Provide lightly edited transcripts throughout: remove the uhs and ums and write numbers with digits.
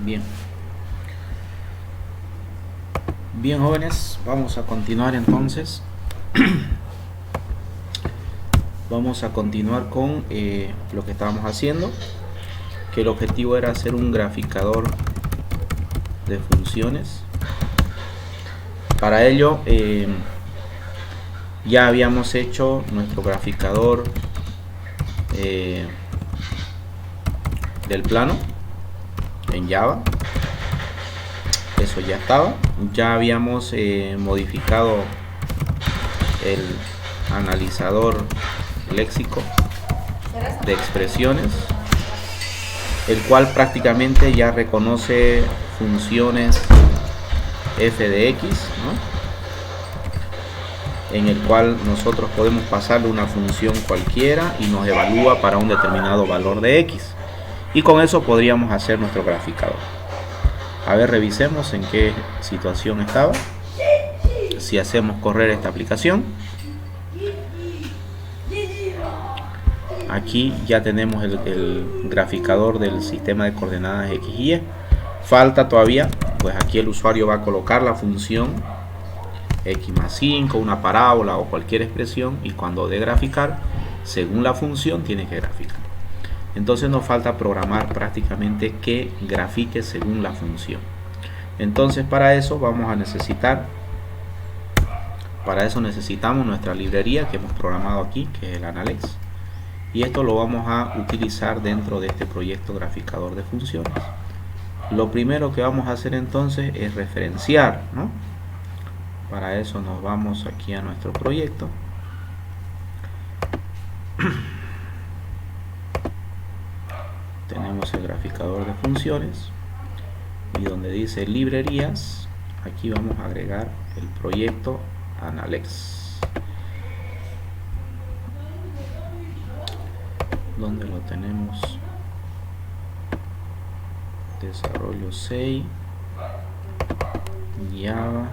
Bien, bien jóvenes, vamos a continuar entonces. Vamos a continuar con lo que estábamos haciendo, que el objetivo era hacer un graficador de funciones. Para ello ya habíamos hecho nuestro graficador del plano en Java. Eso ya estaba. Ya habíamos modificado el analizador léxico de expresiones, el cual prácticamente ya reconoce funciones f de x, ¿no? En el cual nosotros podemos pasarle una función cualquiera y nos evalúa para un determinado valor de x, y con eso podríamos hacer nuestro graficador. A ver, revisemos en qué situación estaba. Si hacemos correr esta aplicación, aquí ya tenemos el graficador del sistema de coordenadas x y y. Falta todavía, pues aquí el usuario va a colocar la función x más 5, una parábola o cualquier expresión, y cuando dé graficar, según la función tiene que graficar. Entonces nos falta programar prácticamente que grafique según la función. Entonces para eso vamos a necesitar, necesitamos nuestra librería que hemos programado aquí, que es el Analex, y esto lo vamos a utilizar dentro de este proyecto graficador de funciones. Lo primero que vamos a hacer entonces es referenciar, ¿no? Para eso nos vamos aquí a nuestro proyecto. Tenemos el graficador de funciones y donde dice librerías, aquí vamos a agregar el proyecto Analex. Donde lo tenemos, desarrollo 6, Java,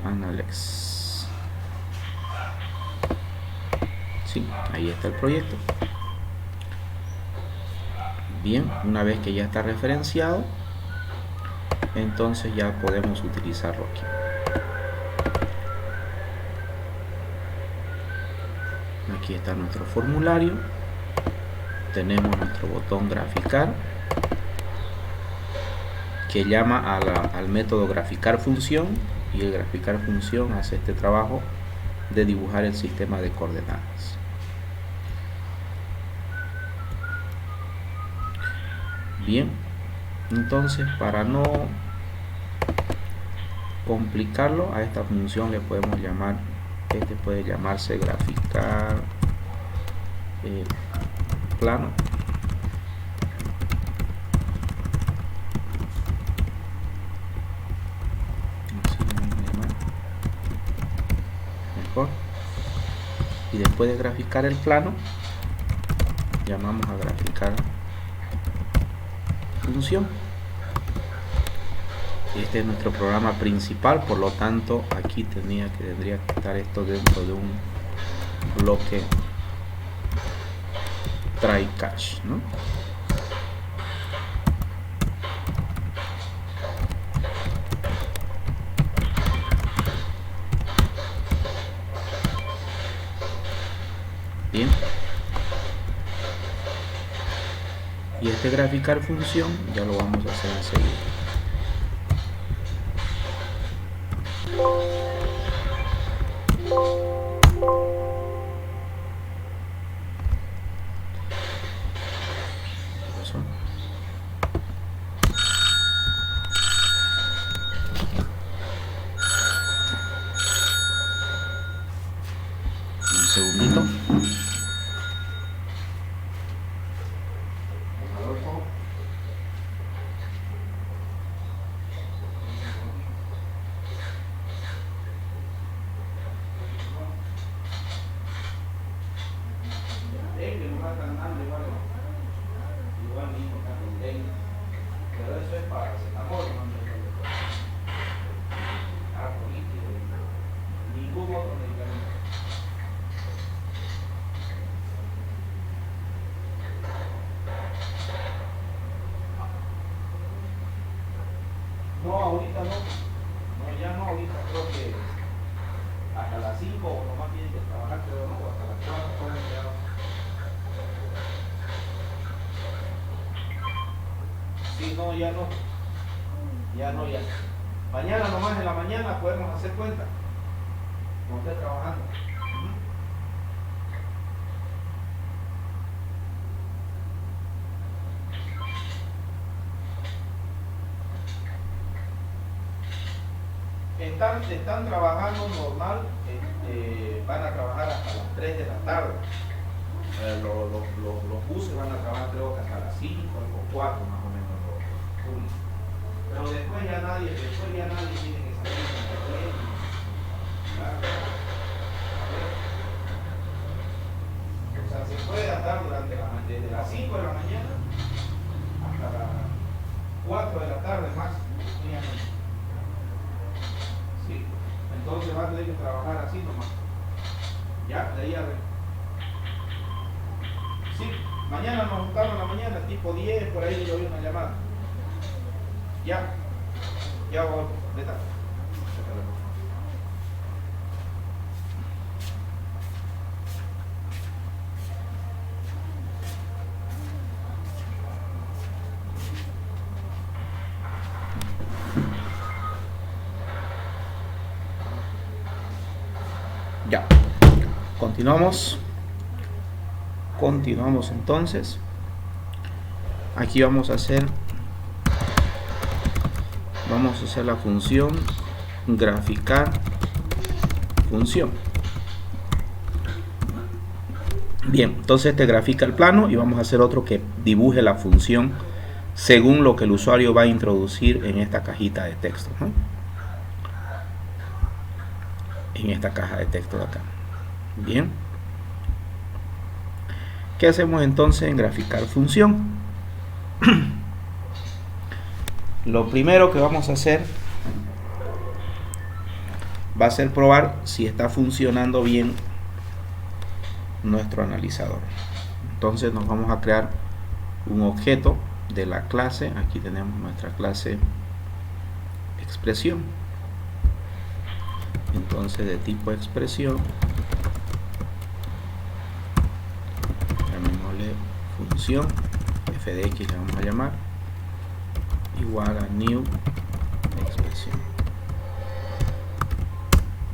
Analex. Sí, ahí está el proyecto. Bien, una vez que ya está referenciado, entonces ya podemos utilizarlo aquí. Aquí está nuestro formulario, tenemos nuestro botón graficar, que llama al método graficar función, y el graficar función hace este trabajo de dibujar el sistema de coordenadas. Bien, entonces para no complicarlo, a esta función le podemos llamar, puede llamarse graficar plano. Mejor. Y después de graficar el plano, llamamos a graficar función. Este es nuestro programa principal, por lo tanto aquí tendría que estar esto dentro de un bloque try catch, ¿no? Bien, y este graficar función ya lo vamos a hacer enseguida. Un segundito. Pero eso es para que se enamore, ¿no? ahorita no. No, ya no, ahorita creo que hasta las 5 o nomás tienen que trabajar, pero no, hasta las 4 pueden quedar. Sí, no, ya no. Ya no, ya. Mañana nomás en la mañana podemos hacer cuenta. Como esté trabajando. Están trabajando normal, van a trabajar hasta las 3 de la tarde. Los buses van a trabajar creo que hasta las 5 o 4 más o menos los públicos. Pero después ya nadie tiene que salir con el tren. O sea, se puede andar desde las 5 de la mañana hasta las 4 de la tarde máximo. Sí. Entonces va a tener que trabajar así nomás. Ya, de ahí a ver. Sí, mañana nos juntamos en la mañana, tipo 10, por ahí yo vi una llamada. Ya voy, neta. Ya, continuamos entonces. Aquí vamos a hacer la función graficar función. Bien, entonces este grafica el plano y vamos a hacer otro que dibuje la función según lo que el usuario va a introducir en esta cajita de texto, ¿no? En esta caja de texto de acá. Bien, ¿qué hacemos entonces en graficar función? Lo primero que vamos a hacer va a ser probar si está funcionando bien nuestro analizador. Entonces nos vamos a crear un objeto de la clase. Aquí tenemos nuestra clase expresión. Entonces de tipo expresión, llamémosle función, f de x le vamos a llamar, igual a new expresión.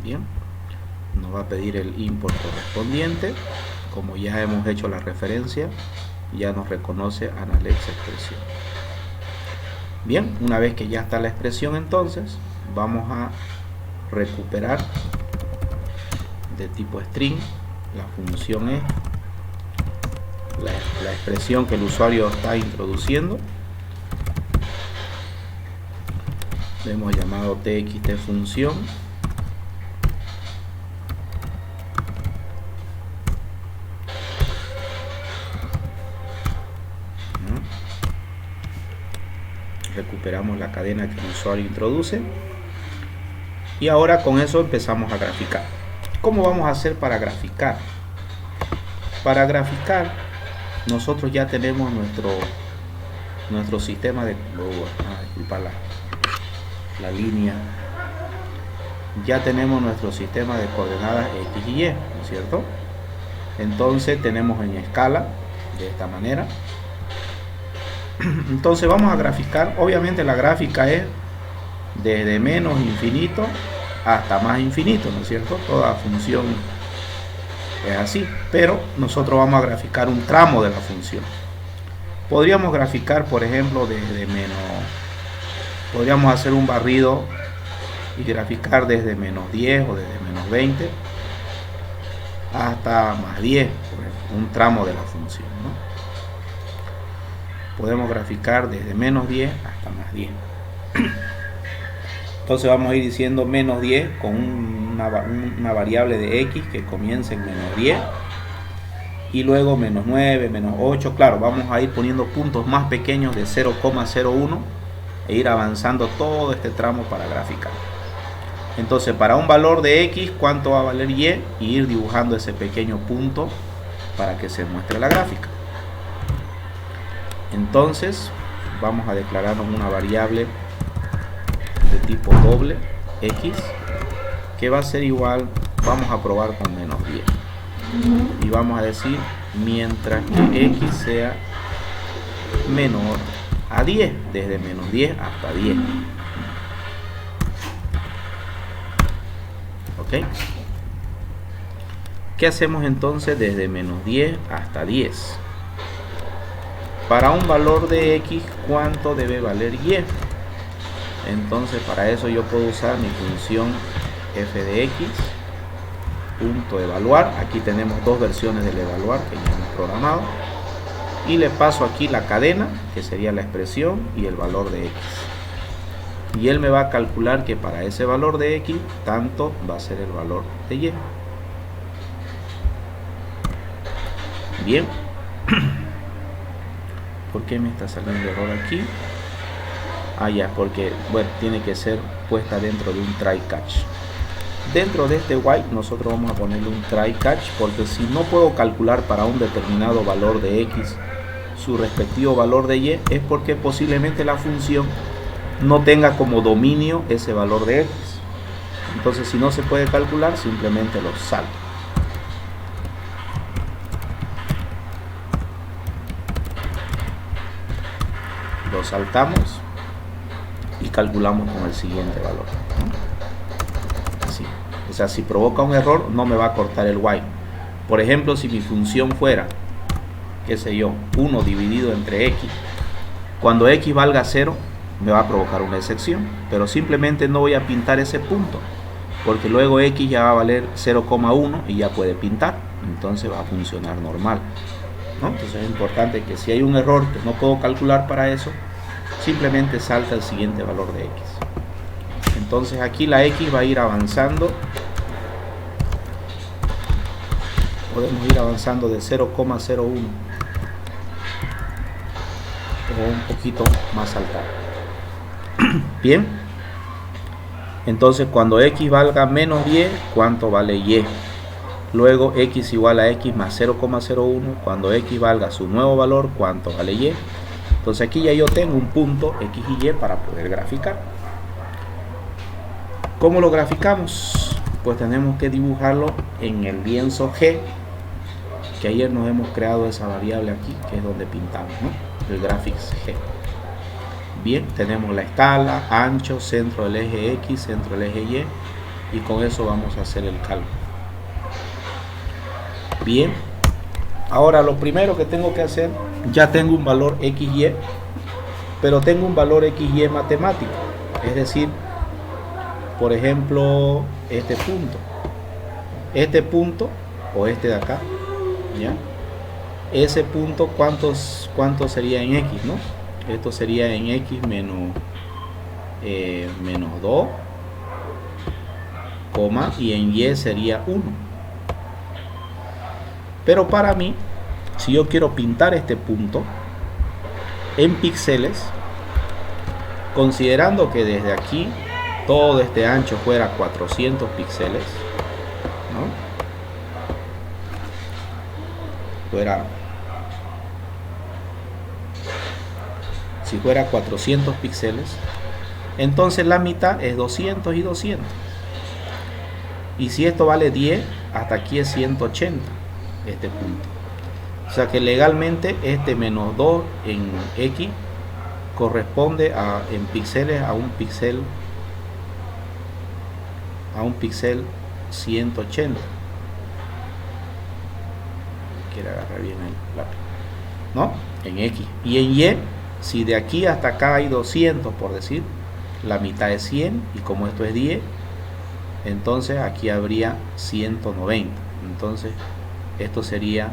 Bien, nos va a pedir el import correspondiente. Como ya hemos hecho la referencia, ya nos reconoce Analytics expresión. Bien, una vez que ya está la expresión, entonces vamos a recuperar de tipo string la función es la expresión que el usuario está introduciendo. Le hemos llamado txt función. Recuperamos la cadena que el usuario introduce. Y ahora con eso empezamos a graficar. ¿Cómo vamos a hacer para graficar? Para graficar, nosotros ya tenemos nuestro sistema de... disculpa la línea. Ya tenemos nuestro sistema de coordenadas X y Y, ¿no es cierto? Entonces tenemos en escala, de esta manera. Entonces vamos a graficar. Obviamente la gráfica es desde menos infinito hasta más infinito, ¿no es cierto? Toda función es así, pero nosotros vamos a graficar un tramo de la función. Podríamos graficar, por ejemplo, desde menos, podríamos hacer un barrido y graficar desde menos 10 o desde menos 20 hasta más 10, por ejemplo, un tramo de la función, ¿no? Podemos graficar desde menos 10 hasta más 10. Entonces vamos a ir diciendo menos 10 con una variable de x que comience en menos 10 y luego menos 9, menos 8. Claro, vamos a ir poniendo puntos más pequeños de 0,01 e ir avanzando todo este tramo para graficar. Entonces para un valor de x, ¿cuánto va a valer y? Y ir dibujando ese pequeño punto para que se muestre la gráfica. Entonces vamos a declararnos una variable de tipo doble x, que va a ser igual, vamos a probar con menos 10. Y vamos a decir, mientras que x sea menor a 10, desde menos 10 hasta 10. ¿Ok? ¿Qué hacemos entonces desde menos 10 hasta 10? Para un valor de x, ¿cuánto debe valer y? Entonces para eso yo puedo usar mi función f de x, punto evaluar. Aquí tenemos dos versiones del evaluar que ya hemos programado. Y le paso aquí la cadena, que sería la expresión, y el valor de x. Y él me va a calcular que para ese valor de x, tanto va a ser el valor de y. Bien. ¿Por qué me está saliendo error aquí? Ah, ya, porque, bueno, tiene que ser puesta dentro de un try catch. Dentro de este while nosotros vamos a ponerle un try catch, porque si no puedo calcular para un determinado valor de x su respectivo valor de y, es porque posiblemente la función no tenga como dominio ese valor de x. Entonces, si no se puede calcular, simplemente lo salto. Lo saltamos y calculamos con el siguiente valor, ¿no? Así. O sea, si provoca un error, no me va a cortar el while. Por ejemplo, si mi función fuera, qué sé yo, 1 dividido entre x, cuando x valga 0, me va a provocar una excepción, pero simplemente no voy a pintar ese punto, porque luego x ya va a valer 0,1 y ya puede pintar, entonces va a funcionar normal, ¿no? Entonces es importante que si hay un error que no puedo calcular para eso, simplemente salta el siguiente valor de x. Entonces aquí la x va a ir avanzando, podemos ir avanzando de 0,01 o un poquito más saltar. Bien, entonces cuando x valga menos 10, ¿cuánto vale y? Luego x igual a x más 0,01, cuando x valga su nuevo valor, ¿cuánto vale y? Entonces aquí ya yo tengo un punto x y y para poder graficar. ¿Cómo lo graficamos? Pues tenemos que dibujarlo en el lienzo G, que ayer nos hemos creado esa variable aquí, que es donde pintamos, ¿no? El graphics G. Bien, tenemos la escala, ancho, centro del eje X, centro del eje Y, y con eso vamos a hacer el cálculo. Bien, ahora lo primero que tengo que hacer, ya tengo un valor XY, pero tengo un valor XY matemático, es decir, por ejemplo, este punto o este de acá, ¿ya? Ese punto, ¿cuánto sería en X, no? Esto sería en X menos 2, y en Y sería 1. Pero para mí, si yo quiero pintar este punto en píxeles, considerando que desde aquí todo este ancho fuera 400 píxeles, ¿no? Si fuera 400 píxeles, entonces la mitad es 200 y 200. Y si esto vale 10, hasta aquí es 180, este punto. O sea que legalmente este menos 2 en X corresponde en píxeles a un píxel 180. Quiero agarrar bien el lápiz, ¿no? En X. Y en Y, si de aquí hasta acá hay 200, por decir, la mitad es 100, y como esto es 10, entonces aquí habría 190. Entonces esto sería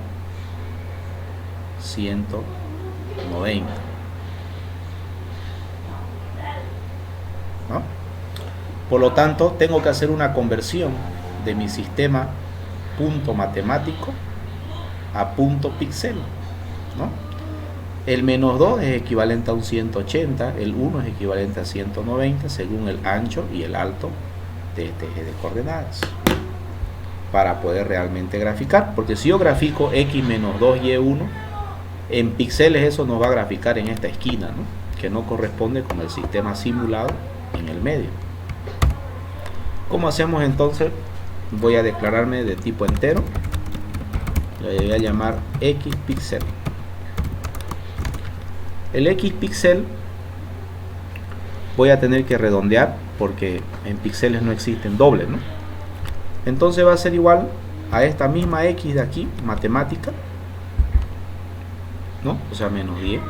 190, ¿no? Por lo tanto, tengo que hacer una conversión de mi sistema punto matemático a punto píxel, ¿no? El menos 2 es equivalente a un 180, el 1 es equivalente a 190 según el ancho y el alto de este eje de coordenadas, para poder realmente graficar, porque si yo grafico x menos 2y1 en píxeles, eso nos va a graficar en esta esquina, ¿no? Que no corresponde con el sistema simulado en el medio. ¿Cómo hacemos entonces? Voy a declararme de tipo entero. Le voy a llamar X píxel. El X píxel voy a tener que redondear porque en píxeles no existen dobles, ¿no? Entonces va a ser igual a esta misma X de aquí, matemática, ¿no? O sea, menos 10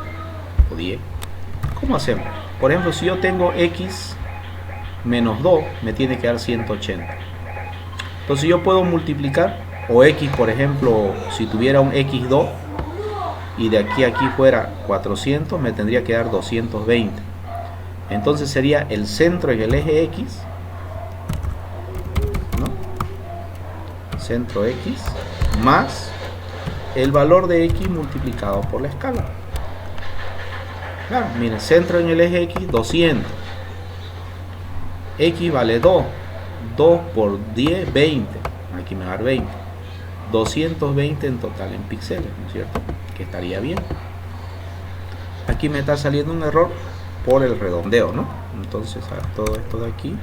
o 10. ¿Cómo hacemos? Por ejemplo, si yo tengo X menos 2, me tiene que dar 180. Entonces yo puedo multiplicar, o X, por ejemplo, si tuviera un X2 y de aquí a aquí fuera 400, me tendría que dar 220. Entonces sería el centro en el eje X, ¿no? Centro X más el valor de X multiplicado por la escala. Claro, miren, centro en el eje X, 200. X vale 2. 2 por 10, 20. Aquí me va a dar 20. 220 en total en píxeles, ¿no es cierto? Que estaría bien. Aquí me está saliendo un error por el redondeo, ¿no? Entonces a todo esto de aquí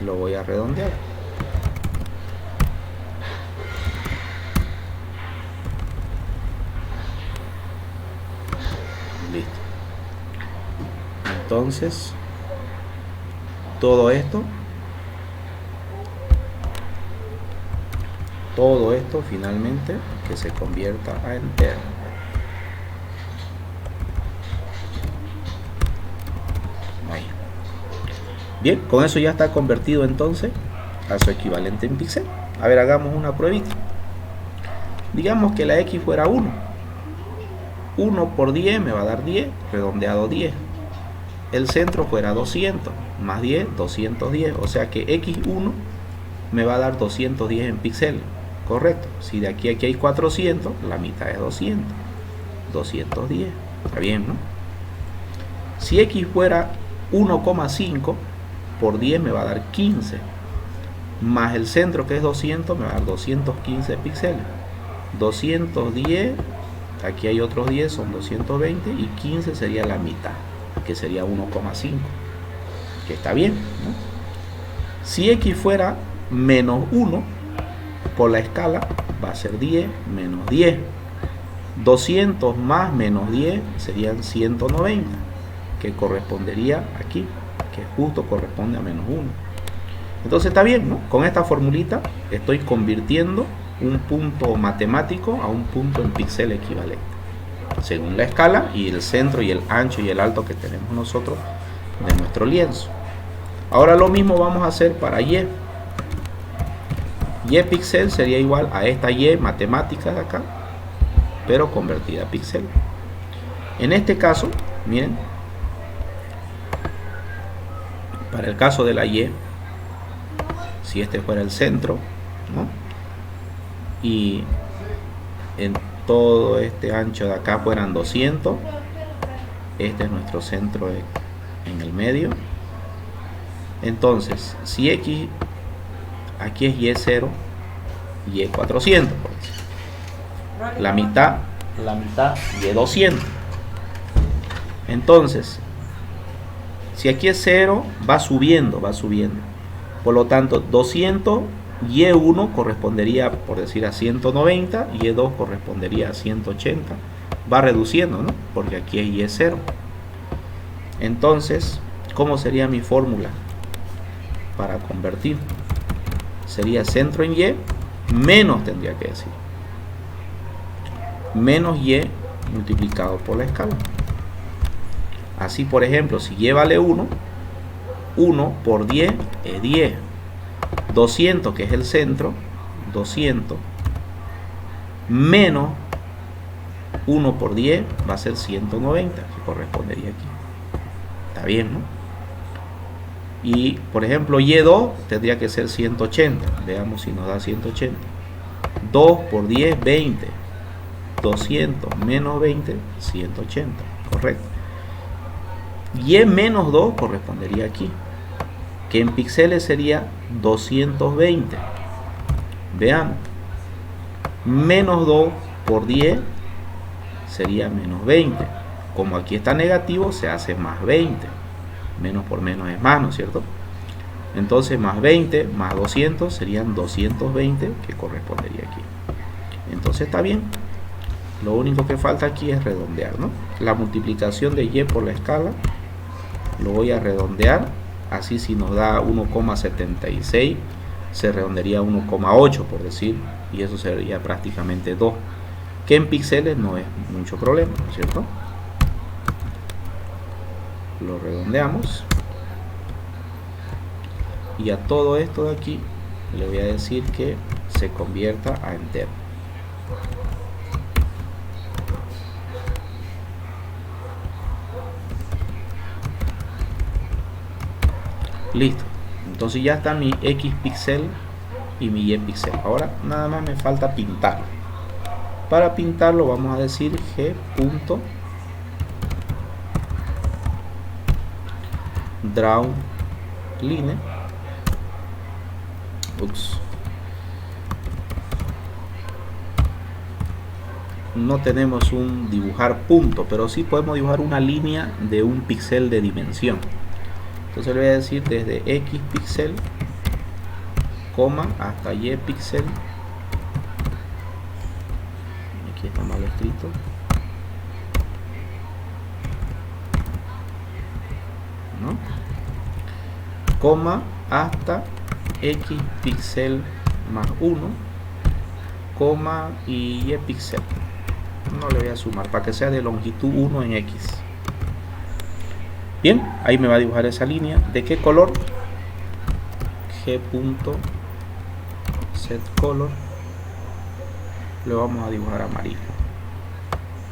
lo voy a redondear. Listo. Entonces todo esto finalmente que se convierta a entero. Ahí. Bien, con eso ya está convertido entonces a su equivalente en píxel. A ver, hagamos una pruebita. Digamos que la X fuera 1. 1 por 10 me va a dar 10, redondeado 10. El centro fuera 200, más 10, 210. O sea que X1 me va a dar 210 en píxeles. Correcto. Si de aquí a aquí hay 400, la mitad es 200. 210. Está bien, ¿no? Si X fuera 1,5 por 10 me va a dar 15. Más el centro que es 200 me va a dar 215 píxeles. 210, aquí hay otros 10, son 220 y 15 sería la mitad, que sería 1,5, que está bien, ¿no? Si X fuera menos 1, por la escala va a ser 10 menos 10. 200 más menos 10 serían 190, que correspondería aquí, que justo corresponde a menos 1. Entonces está bien, ¿no? Con esta formulita estoy convirtiendo un punto matemático a un punto en píxel equivalente, según la escala y el centro y el ancho y el alto que tenemos nosotros de nuestro lienzo. Ahora lo mismo vamos a hacer para Y. Y píxel sería igual a esta Y matemática de acá, pero convertida a píxel. En este caso, miren, para el caso de la Y, si este fuera el centro, ¿no? Y en todo este ancho de acá fueran 200, este es nuestro centro en el medio. Entonces, si X aquí es Y0, Y400, la mitad Y200. Entonces, si aquí es 0, va subiendo. Por lo tanto, 200, Y1 correspondería, por decir, a 190, Y2 correspondería a 180. Va reduciendo, ¿no? Porque aquí es Y0. Entonces, ¿cómo sería mi fórmula para convertir? Sería centro en Y, menos tendría que decir. Menos Y multiplicado por la escala. Así, por ejemplo, si Y vale 1, 1 por 10 es 10. 200, que es el centro, 200, menos 1 por 10 va a ser 190, que correspondería aquí. Está bien, ¿no? Y, por ejemplo, Y2 tendría que ser 180. Veamos si nos da 180. 2 por 10, 20. 200 menos 20, 180. Correcto. Y menos 2 correspondería aquí, que en píxeles sería 220. Veamos. Menos 2 por 10 sería menos 20. Como aquí está negativo, se hace más 20. Menos por menos es más, ¿no es cierto? Entonces más 20 más 200 serían 220, que correspondería aquí. Entonces está bien. Lo único que falta aquí es redondear, ¿no? La multiplicación de y por la escala lo voy a redondear. Así, si nos da 1,76 se redondearía a 1,8 por decir, y eso sería prácticamente 2, que en píxeles no es mucho problema, ¿no es cierto? Lo redondeamos y a todo esto de aquí le voy a decir que se convierta a entero. Listo, entonces ya está mi X píxel y mi Y píxel. Ahora nada más me falta pintarlo. Para pintarlo vamos a decir G punto draw line. No tenemos un dibujar punto, pero sí podemos dibujar una línea de un píxel de dimensión. Entonces le voy a decir desde X píxel, coma, hasta Y píxel. Aquí está mal escrito. ¿No? Coma, hasta X píxel más 1, coma y Y píxel. No le voy a sumar para que sea de longitud 1 en X. Bien, ahí me va a dibujar esa línea. ¿De qué color? G.setColor. Le vamos a dibujar amarillo.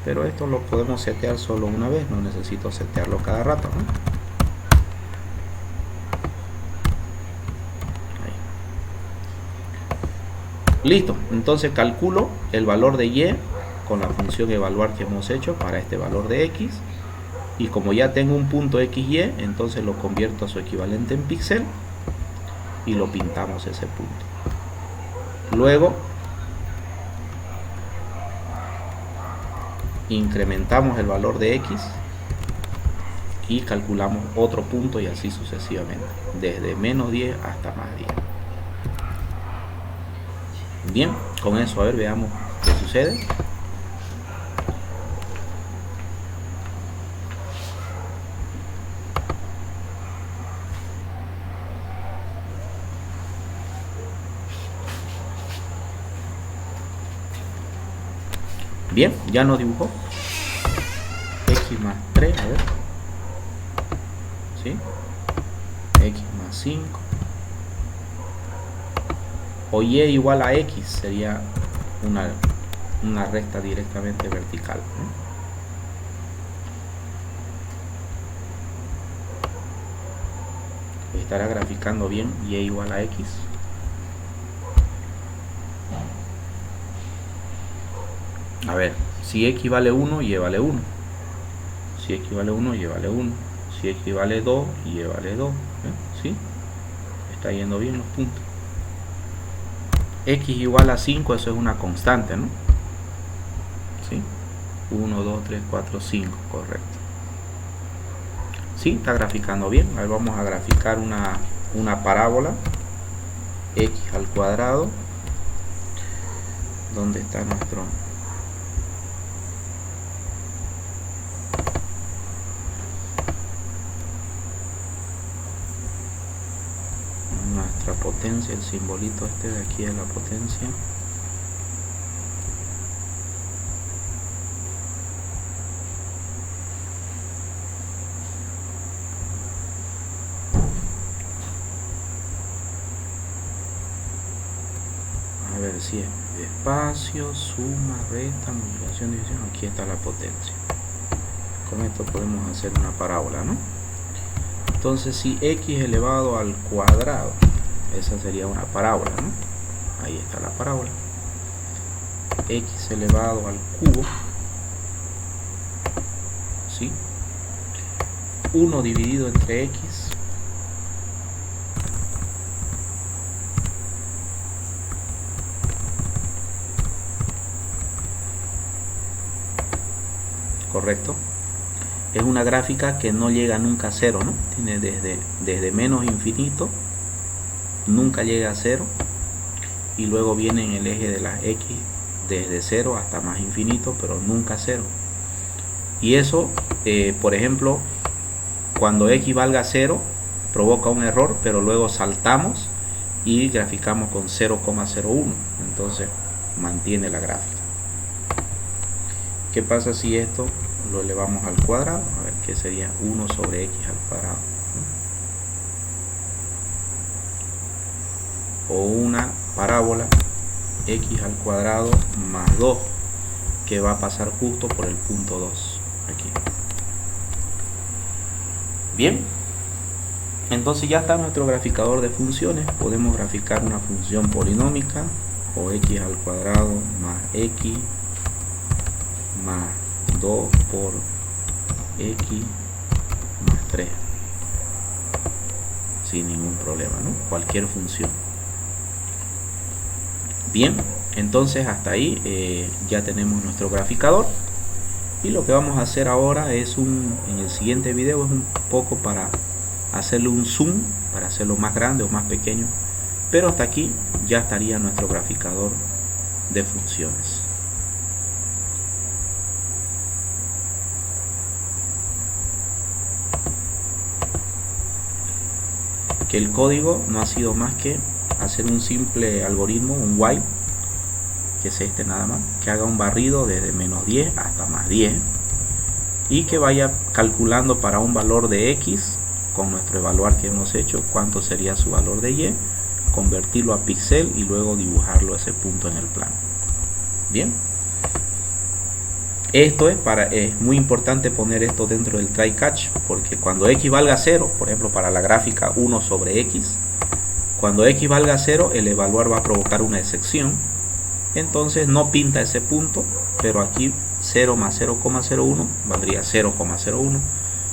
Pero esto lo podemos setear solo una vez, no necesito setearlo cada rato, ¿no? Ahí. Listo, entonces calculo el valor de Y con la función evaluar que hemos hecho para este valor de X. Y como ya tengo un punto XY, entonces lo convierto a su equivalente en píxel y lo pintamos ese punto. Luego incrementamos el valor de X y calculamos otro punto y así sucesivamente, desde menos 10 hasta más 10. Bien, con eso a ver, veamos qué sucede. Bien, ya nos dibujó X más 3, a ver, ¿sí? X más 5 o Y igual a X sería una recta directamente vertical, ¿no? Estará graficando bien Y igual a X. A ver, si X vale 1, Y vale 1. Si X vale 1, Y vale 1. Si X vale 2, Y vale 2. ¿Sí? Está yendo bien los puntos. X igual a 5, eso es una constante, ¿no? ¿Sí? 1, 2, 3, 4, 5, correcto. Sí, está graficando bien. Ahora vamos a graficar una parábola. X al cuadrado. ¿Dónde está nuestra potencia? El simbolito este de aquí es la potencia. A ver si es espacio, suma, resta, multiplicación, división. Aquí está la potencia. Con esto podemos hacer una parábola, ¿no? Entonces, si X elevado al cuadrado, esa sería una parábola, ¿no? Ahí está la parábola. X elevado al cubo, ¿sí? 1 dividido entre X correcto. es una gráfica que no llega nunca a cero, ¿no? Tiene desde menos infinito, nunca llega a cero, y luego viene en el eje de las X desde cero hasta más infinito, pero nunca cero. Y eso, por ejemplo, cuando X valga 0, provoca un error, pero luego saltamos y graficamos con 0,01. Entonces mantiene la gráfica. ¿Qué pasa si esto lo elevamos al cuadrado? A ver, ¿qué sería 1 sobre X al cuadrado? O una parábola X al cuadrado más 2, que va a pasar justo por el punto 2 aquí. Bien, entonces ya está nuestro graficador de funciones. Podemos graficar una función polinómica, o X al cuadrado más X más 2 por X más 3, sin ningún problema, ¿no? Cualquier función. Bien, entonces hasta ahí ya tenemos nuestro graficador, y lo que vamos a hacer ahora es en el siguiente video es un poco para hacerle un zoom, para hacerlo más grande o más pequeño, pero hasta aquí ya estaría nuestro graficador de funciones. Que el código no ha sido más que hacer un simple algoritmo, un while, que es este nada más, que haga un barrido desde menos 10 hasta más 10 y que vaya calculando para un valor de X con nuestro evaluar que hemos hecho cuánto sería su valor de Y, convertirlo a píxel y luego dibujarlo ese punto en el plano. Bien, esto es muy importante poner esto dentro del try catch, porque cuando X valga 0, por ejemplo para la gráfica 1 sobre X, cuando X valga 0 el evaluar va a provocar una excepción, entonces no pinta ese punto, pero aquí 0 más 0,01 valdría 0,01.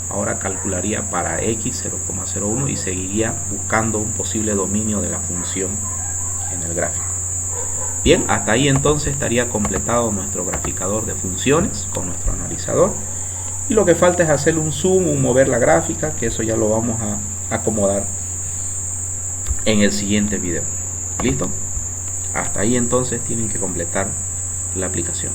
Ahora calcularía para X 0,01 y seguiría buscando un posible dominio de la función en el gráfico. Bien, hasta ahí entonces estaría completado nuestro graficador de funciones con nuestro analizador, y lo que falta es hacerle un zoom, un mover la gráfica, que eso ya lo vamos a acomodar en el siguiente video. ¿Listo? Hasta ahí entonces tienen que completar la aplicación.